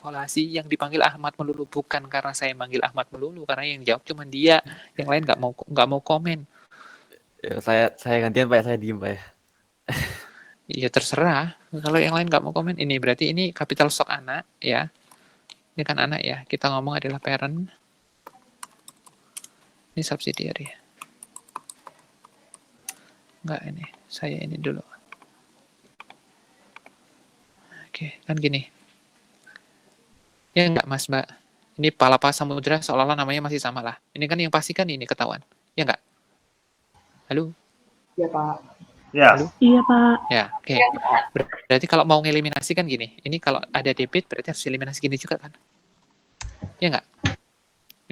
evaluasi yang dipanggil Ahmad melulu, bukan karena saya manggil Ahmad melulu, karena yang jawab cuma dia, yang lain nggak mau komen. Ya, saya gantian Pak, saya diem Pak ya. Ya terserah, kalau yang lain nggak mau komen, ini berarti ini capital stock anak ya, ini kan anak ya, kita ngomong adalah parent, ini subsidiary. Enggak, ini saya ini dulu. Oke, kan gini. Ya enggak Mas Mbak, ini Palapa Samudra seolah-olah namanya masih sama lah. Ini kan yang pasti kan ini ketahuan, ya enggak? Halo? Iya Pak. Ya. Halo? Iya Pak. Ya, oke. Berarti kalau mau ngeliminasi kan gini, ini kalau ada debit berarti harus eliminasi gini juga kan? Ya enggak?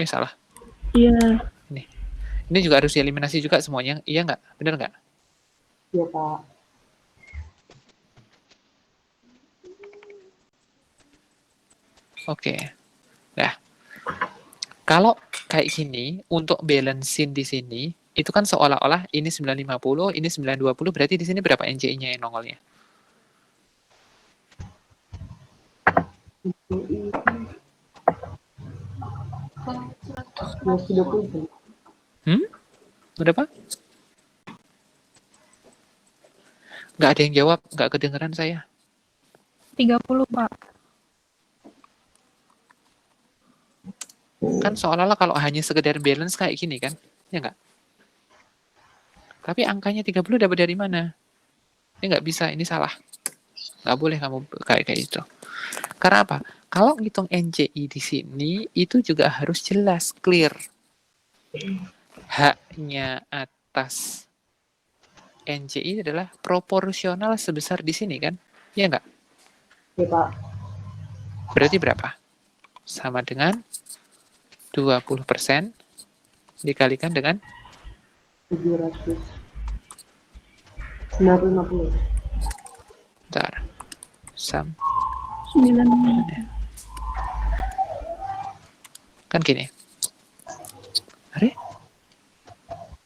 Ini salah. Iya. Ini juga harus dieliminasi juga semuanya, iya enggak? Bener enggak? Iya Pak. Oke. Nah, kalau kayak gini, untuk balancing di sini, itu kan seolah-olah ini 950, ini 920, berarti di sini berapa NCI-nya yang nongolnya? Masih 20. Berapa? Nggak ada yang jawab, nggak kedengeran saya. 30 Pak. Kan seolah-olah kalau hanya sekedar balance kayak gini kan, ya nggak? Tapi angkanya 30 dapat dari mana? Ini nggak bisa, ini salah. Nggak boleh kamu kayak itu. Karena apa? Kalau ngitung NCI di sini, itu juga harus jelas, clear. Haknya atas NCI adalah proporsional sebesar di sini kan? Ya nggak? Iya Pak. Berarti berapa? Sama dengan 20% dikalikan dengan 750. bentar. 9. Kan gini. Are?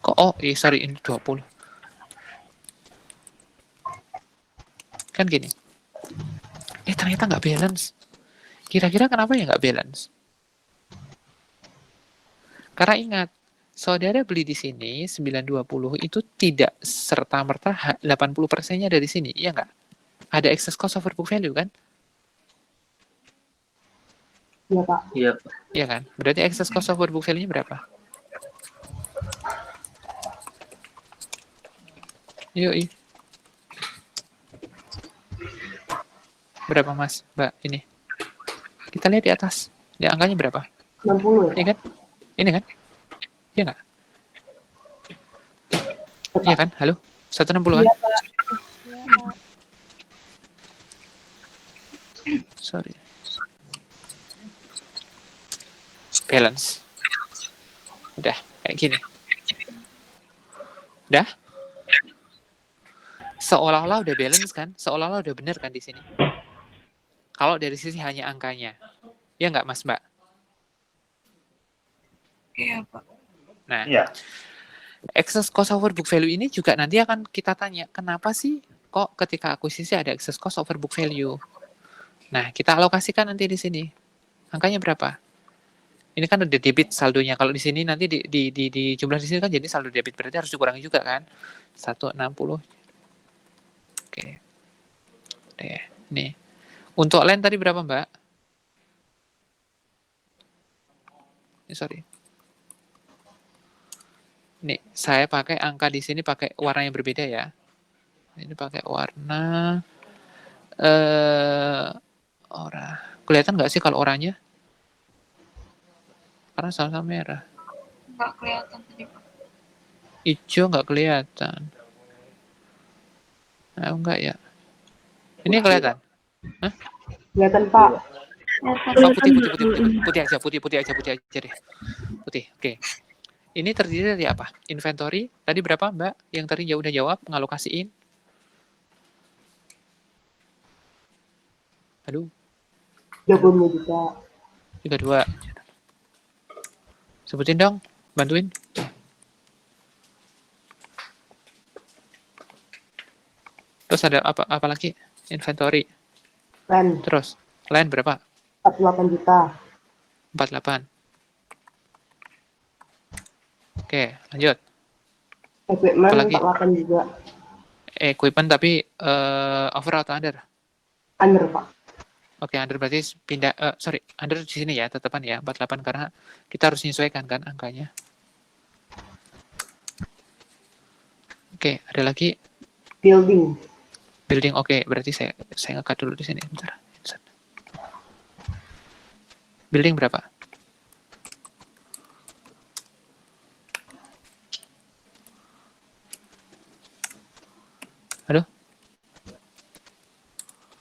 Kok sorry ini 20. Kan gini. Ternyata nggak balance. Kira-kira kenapa ya nggak balance? Karena ingat, saudara beli di sini 920 itu tidak serta-merta 80%-nya dari sini, iya nggak? Ada excess cost over book value kan? Iya Pak. Iya. Iya kan? Berarti excess cost over book value-nya berapa? Yuk. Berapa Mas, Mbak? Ini. Kita lihat di atas. Di angkanya berapa? 60 ya? Ini kan? Ini kan? Iya nggak? Iya kan? Halo? 160 kan? Iya Pak. Sorry. Balance. Udah, kayak gini. Udah? Seolah-olah udah balance kan? Seolah-olah udah bener kan di sini? Kalau dari sisi hanya angkanya. Ya nggak Mas Mbak? Iya Pak. Nah, Iya. excess cost over book value ini juga nanti akan kita tanya, kenapa sih kok ketika akuisisi ada excess cost over book value? Nah, kita alokasikan nanti di sini. Angkanya berapa? Ini kan udah debit saldonya. Kalau di sini nanti di jumlah di sini kan jadi saldo debit, berarti harus dikurangi juga kan? 160. Oke. Deh, nih. Untuk lain tadi berapa, Mbak? Sorry. Nih, saya pakai angka di sini pakai warna yang berbeda ya. Ini pakai warna oranye. Kelihatan nggak sih kalau oranye? Karena sama-sama merah. Nggak kelihatan tadi Pak. Hijau nggak kelihatan. Nah, enggak ya. Ini kelihatan? Hah? Kelihatan Pak. Oh, putih aja deh. Putih, oke. Ini terdiri dari apa? Inventory, tadi berapa Mbak? Yang tadi udah jawab, ngalokasiin. Aduh. 32 juta. 32. Sebutin dong, bantuin. Terus ada apa lagi? Inventory. Pen. Terus, lain berapa? 48 juta. 48. Oke, lanjut. Equipment Apalagi? 48 juga. Equipment tapi over atau under? Under, Pak. Oke, under berarti pindah, under di sini ya, tetepan ya, 48 karena kita harus menyesuaikan kan angkanya. Oke, ada lagi Building. building. Oke, berarti saya ngekat dulu di sini, bentar. Building berapa? Halo?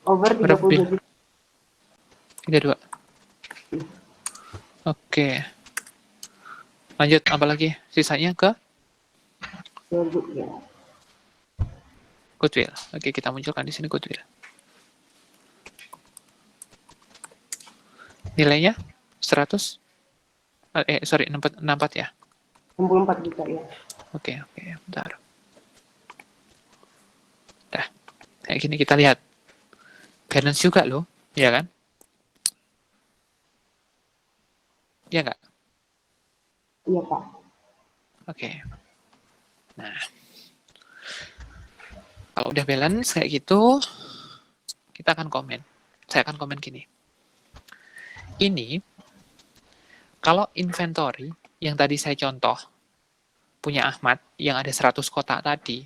Over Berapa 32 juta. 32. Oke. Lanjut, apa lagi? Sisanya ke Ya. goodwill. Oke, kita munculkan di sini goodwill. Nilainya 100. 64 ya. 64 juta ya. Oke, bentar. Dah, kayak gini kita lihat. Balance juga loh, ya kan? Iya nggak? Iya, Pak. Oke. Nah, kalau udah balance kayak gitu, kita akan komen. Saya akan komen gini. Ini, kalau inventory yang tadi saya contoh, punya Ahmad, yang ada 100 kotak tadi,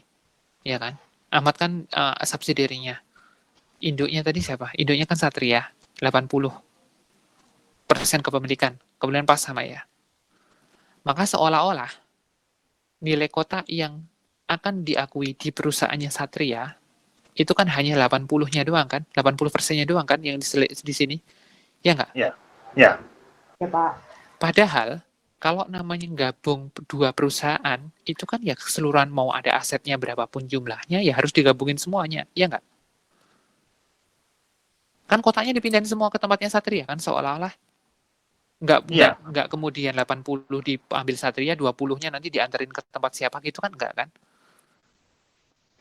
ya kan? Ahmad kan subsidiary-nya. Induknya tadi siapa? Induknya kan Satria, 80% kepemilikan. Kemudian pas sama ya. Maka seolah-olah nilai kotak yang akan diakui di perusahaannya Satria itu kan hanya 80-nya doang kan? 80%-nya doang kan yang di sini? Ya nggak? Ya. Ya, Pak. Padahal kalau namanya gabung dua perusahaan itu kan ya keseluruhan mau ada asetnya berapapun jumlahnya ya harus digabungin semuanya. Ya nggak? Kan kotaknya dipindahin semua ke tempatnya Satria kan seolah-olah nggak kemudian 80 diambil Satria, 20-nya nanti diantarin ke tempat siapa gitu kan enggak kan?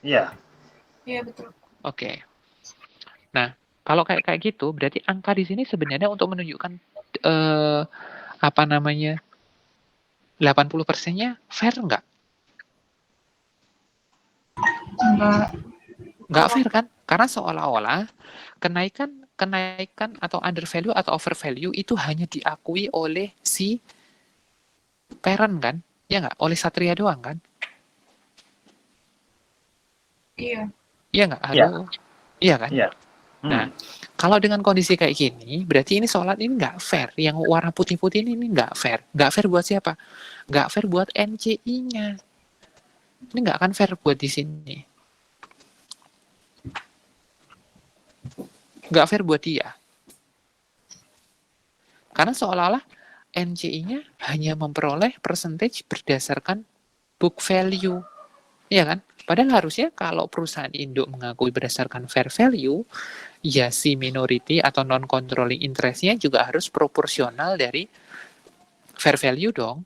Iya. Iya, betul. Oke. Nah, kalau kayak gitu berarti angka di sini sebenarnya untuk menunjukkan 80%-nya fair enggak? Enggak fair kan? Karena seolah-olah kenaikan atau under value atau over value itu hanya diakui oleh si parent kan? Ya nggak? Oleh Satria doang kan? Iya. Iya nggak? Halo? Iya kan? Iya. Nah, kalau dengan kondisi kayak gini, berarti ini sholat ini nggak fair. Yang warna putih-putih ini nggak fair. Nggak fair buat siapa? Nggak fair buat NCI-nya. Ini nggak akan fair buat di sini. Nggak fair buat dia. Karena seolah-olah NCI-nya hanya memperoleh percentage berdasarkan book value. Iya kan? Padahal harusnya kalau perusahaan induk mengakui berdasarkan fair value, ya si minority atau non-controlling interest-nya juga harus proporsional dari fair value dong.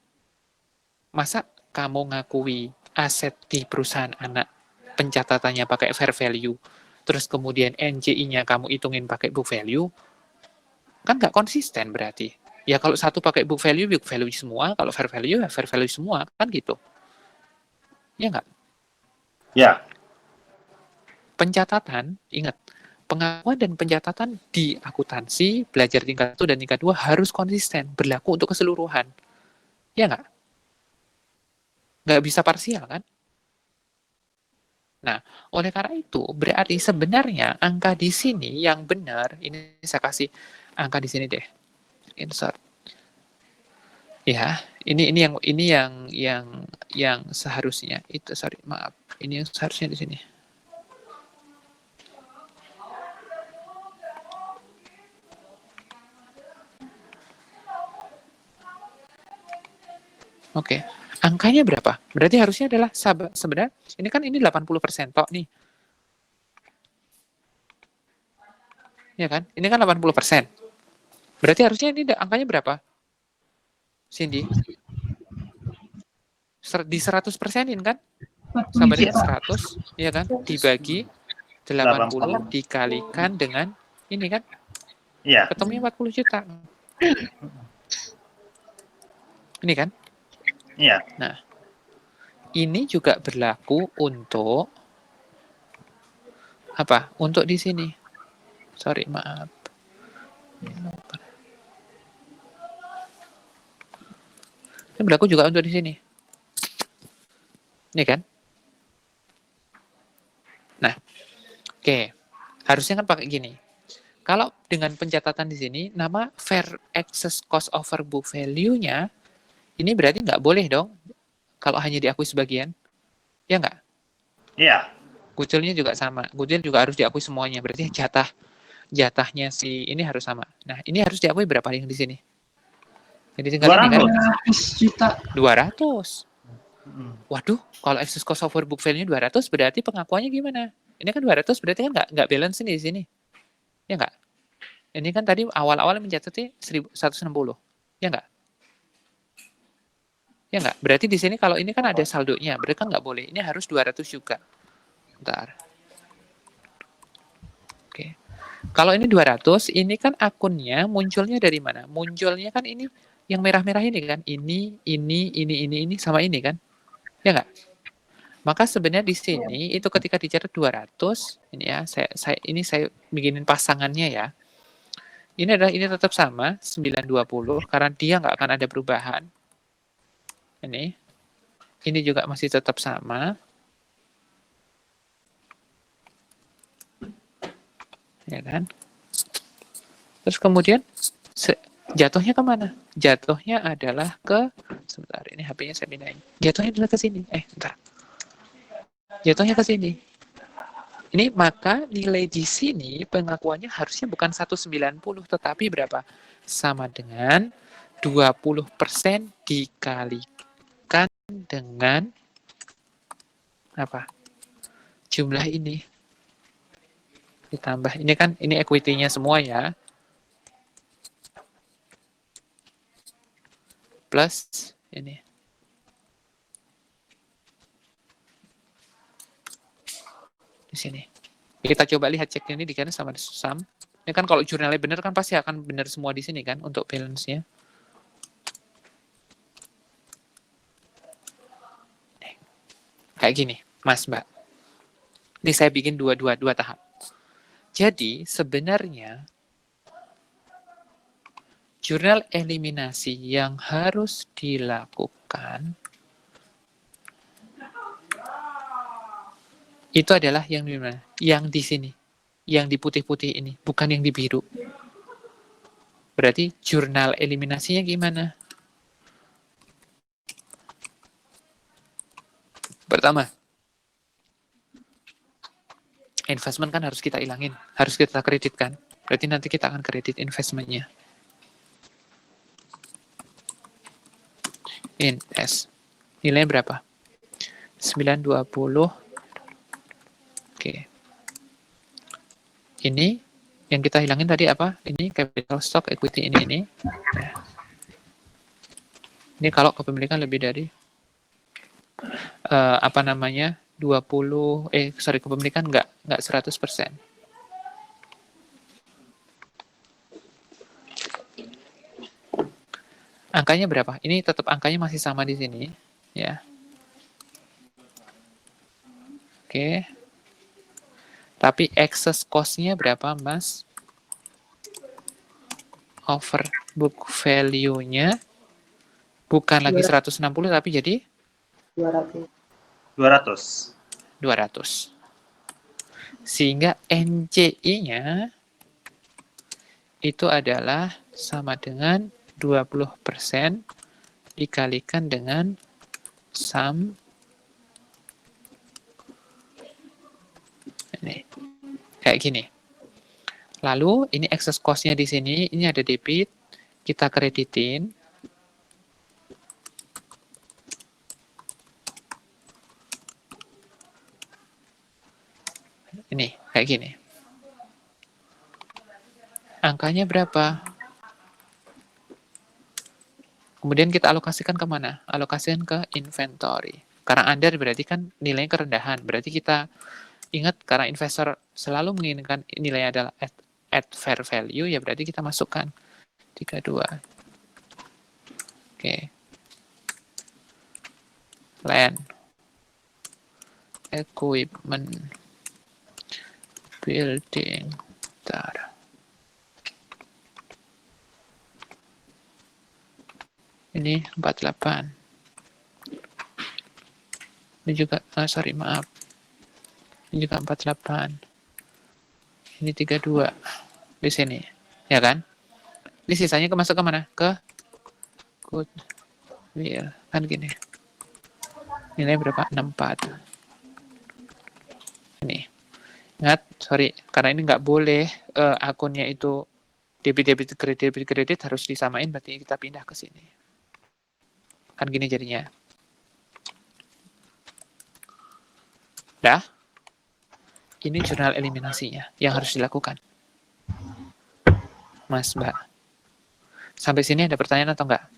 Masa kamu ngakui aset di perusahaan anak pencatatannya pakai fair value, terus kemudian NCI-nya kamu hitungin pakai book value, kan nggak konsisten berarti. Ya kalau satu pakai book value semua, kalau fair value ya fair value semua, kan gitu. Ya nggak? Ya. Pencatatan, ingat, pengakuan dan pencatatan di akuntansi, belajar tingkat 1 dan tingkat 2 harus konsisten, berlaku untuk keseluruhan. Ya nggak? Nggak bisa parsial kan? Nah, oleh karena itu, berarti sebenarnya angka di sini yang benar, ini saya kasih angka di sini deh. Insert. Ya, ini yang seharusnya itu maaf, ini yang seharusnya di sini. Oke. Angkanya berapa? Berarti harusnya adalah sebenarnya ini kan ini 80% tok nih. Ya kan? Ini kan 80%. Berarti harusnya ini angkanya berapa? Cindy? Di 100%-in kan? Sama dengan 100, ya kan? Dibagi 80 dikalikan dengan ini kan? Yeah. Ketemunya 40 juta. Ini kan? Yeah. Ini juga berlaku untuk apa? Untuk di sini. Sorry, maaf. Ini berlaku juga untuk di sini. Ini kan? Nah, oke. Harusnya kan pakai gini. Kalau dengan pencatatan di sini, nama fair excess cost over book value-nya, ini berarti nggak boleh dong, kalau hanya diakui sebagian. Ya nggak? Yeah. Kucilnya juga sama. Kucil juga harus diakui semuanya. Berarti jatahnya si ini harus sama. Nah, ini harus diakui berapa yang di sini? Jadi tinggal ini kan 200 juta. 200. Mm. Waduh, kalau excess cost over book value 200 berarti pengakuannya gimana? Ini kan 200 berarti kan nggak balance nih di sini. Ya nggak? Ini kan tadi awal-awal mencatatnya 160. Ya nggak? Ya nggak? Berarti di sini kalau ini kan ada saldonya, berarti kan nggak boleh. Ini harus 200 juga. Bentar. Oke. Kalau ini 200, ini kan akunnya munculnya dari mana? Munculnya kan ini yang merah-merah ini kan? Ini, sama ini kan? Ya nggak? Maka sebenarnya di sini itu ketika dicatat 200, ini ya, saya bikinin pasangannya ya. Ini tetap sama 920 karena dia nggak akan ada perubahan. Ini juga masih tetap sama. Ya kan? Terus kemudian jatuhnya kemana? Jatuhnya adalah ke, sebentar ini HP-nya saya pindahin. Jatuhnya adalah ke sini. Bentar. Jatuhnya ke sini. Ini maka nilai di sini pengakuannya harusnya bukan 190 tetapi berapa? Sama dengan 20% dikalikan dengan apa? Jumlah ini. Ditambah ini kan ini equity-nya semua ya. Plus ini. Di sini. Kita coba lihat cek ini dikira sama sum. Ini kan kalau jurnalnya benar kan pasti akan benar semua di sini kan untuk balance-nya. Kayak gini, Mas Mbak. Ini saya bikin dua tahap. Jadi sebenarnya jurnal eliminasi yang harus dilakukan itu adalah yang di mana? Yang di sini. Yang di putih-putih ini, bukan yang di biru. Berarti jurnal eliminasinya gimana? Pertama, investment kan harus kita ilangin, harus kita kreditkan. Berarti nanti kita akan kredit investmentnya. Invest. Nilainya berapa? 920. Oke. Ini yang kita hilangin tadi apa? Ini capital stock equity ini. Nah. Ini kalau kepemilikan lebih dari kepemilikan enggak 100%. Angkanya berapa? Ini tetap angkanya masih sama di sini, ya. Oke. Tapi excess cost-nya berapa, Mas? Over book value-nya bukan lagi 160 tapi jadi 200. 200. Sehingga NCI-nya itu adalah sama dengan 20% dikalikan dengan sum ini. Kayak gini. Lalu ini excess cost-nya di sini, ini ada debit, kita kreditin. Ini, kayak gini. Angkanya berapa? Kemudian kita alokasikan kemana? Alokasikan ke inventory. Karena under berarti kan nilainya kerendahan. Berarti kita ingat karena investor selalu menginginkan nilainya adalah add fair value, ya berarti kita masukkan 32. Oke. Land, equipment, building, bentar. Ini 48. Ini juga, maaf. Ini juga 48. Ini 32. Di sini. Ya kan? Ini sisanya masuk ke mana? Ke goodwill. Kan gini. Nilai berapa? 64. Ini. Ingat, sorry. Karena ini nggak boleh akunnya itu debit kredit harus disamain, berarti kita pindah ke sini. Kan gini jadinya. Dah? Ini jurnal eliminasinya yang harus dilakukan. Mas, Mbak. Sampai sini ada pertanyaan atau enggak?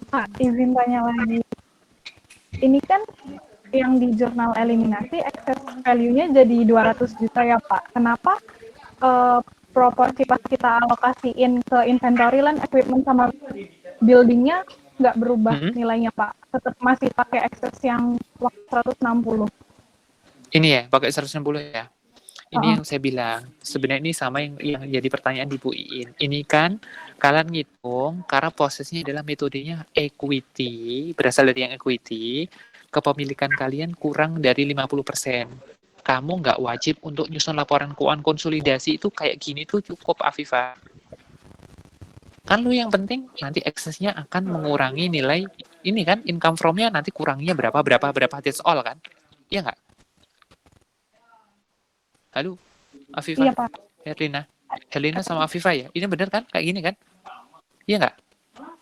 Pak, izin tanya lagi. Ini kan yang di jurnal eliminasi, excess value-nya jadi 200 juta ya, Pak. Kenapa proporsi pas kita alokasiin ke inventory, land, equipment, sama building-nya nggak berubah nilainya, Pak? Tetap masih pakai excess yang 160. Ini ya, pakai 160 ya. Ini yang saya bilang. Sebenarnya ini sama yang jadi pertanyaan di Bu Iin. Ini kan kalian ngitung, karena prosesnya adalah metodenya equity, berasal dari yang equity, kepemilikan kalian kurang dari 50%. Kamu nggak wajib untuk nyusun laporan keuangan konsolidasi itu kayak gini tuh cukup, Afifah. Kan lu yang penting nanti eksesnya akan mengurangi nilai ini kan, income from-nya nanti kurangnya berapa, that's all kan? Iya nggak? Halo, Afifah? Iya, Pak. Herlina sama Afifah ya? Ini bener kan? Kayak gini kan? Iya nggak?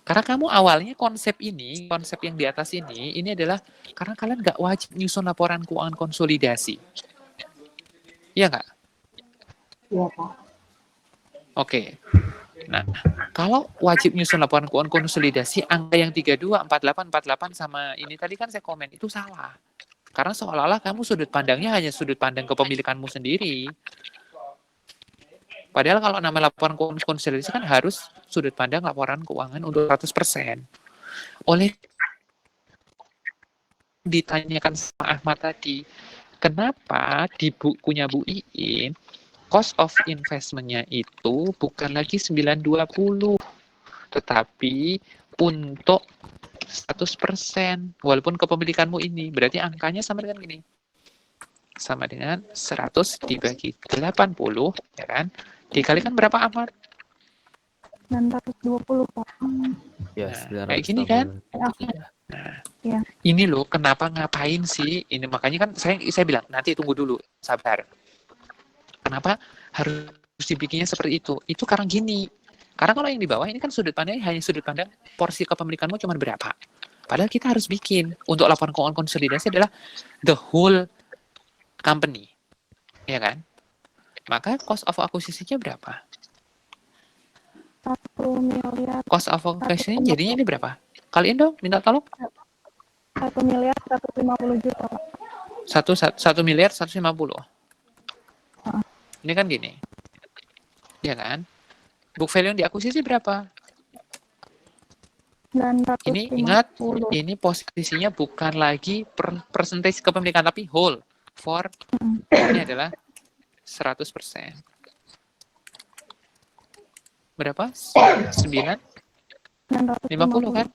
Karena kamu awalnya konsep yang di atas ini adalah karena kalian nggak wajib nyusun laporan keuangan konsolidasi. Iya nggak? Iya, Pak. Oke. Nah, kalau wajib nyusun laporan keuangan konsolidasi, angka yang 32, 48 sama ini tadi kan saya komen, itu salah. Karena seolah-olah kamu sudut pandangnya hanya sudut pandang kepemilikanmu sendiri. Padahal kalau nama laporan keuangan konsolidasi kan harus sudut pandang laporan keuangan untuk 100%. Oleh ditanyakan sama Ahmad tadi, kenapa di bukunya Bu Iin, cost of investment-nya itu bukan lagi 920, tetapi untuk 100%, walaupun kepemilikanmu ini, berarti angkanya sama dengan gini. Sama dengan 100 dibagi 80, ya kan? Dikalikan berapa, Ahmad? 920, Pak. Ya, Nah, kayak gini kan? Nah, ya. Ini loh, kenapa ngapain sih? Ini makanya kan saya bilang, nanti tunggu dulu, sabar. Kenapa harus dibikinnya seperti itu? Itu karena gini. Karena kalau yang di bawah ini kan sudut pandangnya hanya sudut pandang porsi kepemilikanmu cuma berapa. Padahal kita harus bikin untuk laporan keuangan konsolidasi adalah the whole company. Ya kan? Maka cost of acquisition-nya berapa? 1 miliar. Cost of acquisition jadinya ini berapa? Kalian dong, minta tolong. 1 miliar 150 juta, Pak. 1 miliar 150. Ini kan gini. Ya kan? Book value yang diakuisisi berapa? 950. Ini ingat, ini posisinya bukan lagi persentage kepemilikan, tapi whole. Ini adalah 100%. Berapa? 950 kan?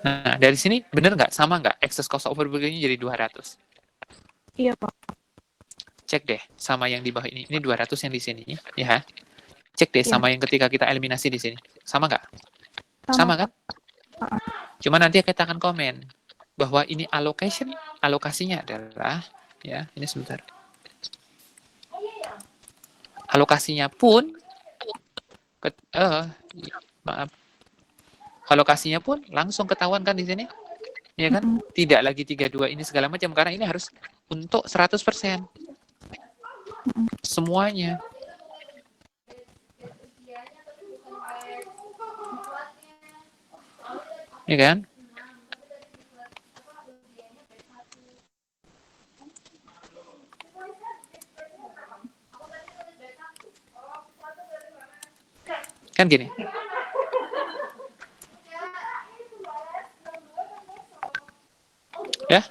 Nah, dari sini bener nggak? Sama nggak? Excess cost of overbooking jadi 200. Iya, Pak. Cek deh sama yang di bawah ini. Ini 200 yang di sini, ya. Cek deh sama yang ketika kita eliminasi di sini. Sama nggak? Sama kan? Cuma nanti kita akan komen bahwa ini alokasinya adalah, ya, ini sebentar. Alokasinya pun, maaf. Alokasinya pun langsung ketahuan kan di sini, ya kan? Tidak lagi 32 ini segala macam, karena ini harus untuk 100%. semuanya. Iya kan? Kan gini. Ya?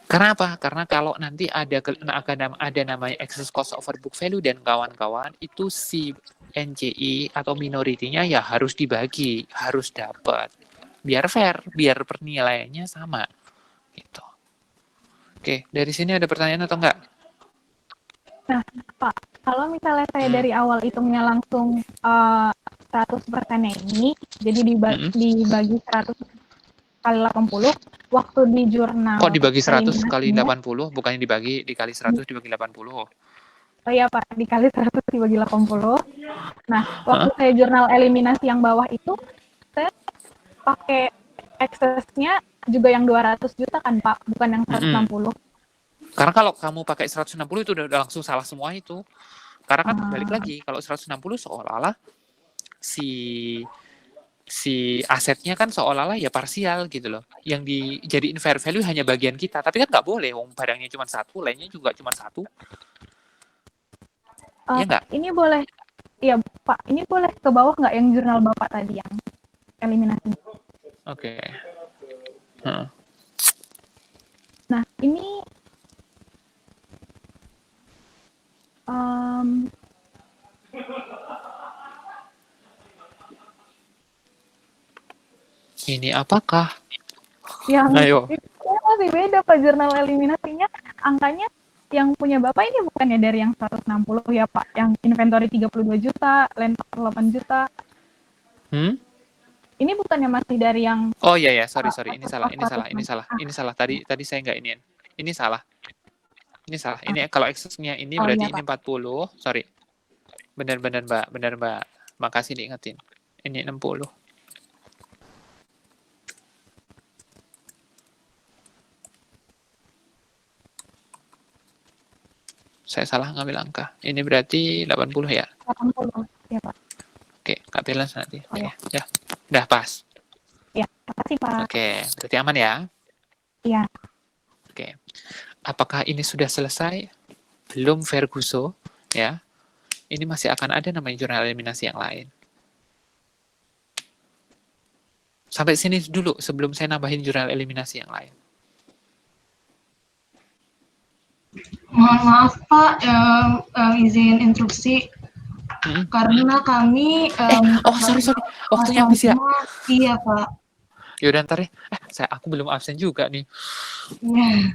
Karena apa? Karena kalau nanti ada namanya excess cost over book value dan kawan-kawan, itu si NCI atau minoritinya ya harus dibagi, harus dapat. Biar fair, biar penilaiannya sama. Gitu. Oke, dari sini ada pertanyaan atau enggak? Nah, Pak, kalau misalnya saya dari awal hitungnya langsung 100%-nya ini, jadi dibagi 100 kali 80, waktu di jurnal Kok dibagi 100 kali eliminasinya, 80, bukannya dikali 100 dibagi 80. oh iya Pak, dikali 100 dibagi 80. Nah, waktu saya jurnal eliminasi yang bawah itu, saya pakai eksesnya juga yang 200 juta kan Pak, bukan yang 160. Karena kalau kamu pakai 160 itu udah langsung salah semua itu. Karena kan balik lagi, kalau 160 seolah-olah si asetnya kan seolah-olah ya parsial gitu loh. Yang dijadiin fair value hanya bagian kita. Tapi kan nggak boleh, wong barangnya cuma satu, lainnya juga cuma satu. Iya nggak? Ini boleh, iya Pak, ini boleh ke bawah nggak yang jurnal Bapak tadi yang eliminasi? Oke. Nah, ini Ini apakah? yang Ayo. ini masih beda Pak jurnal eliminasinya, angkanya yang punya Bapak ini bukannya dari yang 160 ya Pak, yang inventory 32 juta, land 8 juta. Ini bukannya masih dari yang Oh iya ya, sorry, ini salah. Tadi saya nggak iniin. Ini salah. Ini kalau eksesnya ini berarti iya, ini 40. Sorry. Benar Mbak. Makasih diingetin. Ini 60. Saya salah ngambil angka. Ini berarti 80 ya? 80, ya Pak. Oke, nggak balance nanti. Oh, ya. Ya, udah pas. Ya, makasih Pak. Oke, berarti aman ya? Iya. Oke. Apakah ini sudah selesai? Belum Ferguso, ya. Ini masih akan ada namanya jurnal eliminasi yang lain. Sampai sini dulu sebelum saya nambahin jurnal eliminasi yang lain. Mohon maaf Pak, izin interupsi. Karena kami sorry. Waktunya habis ya? Iya Pak. Yaudah ntar ya. Aku belum absen juga nih. Iya.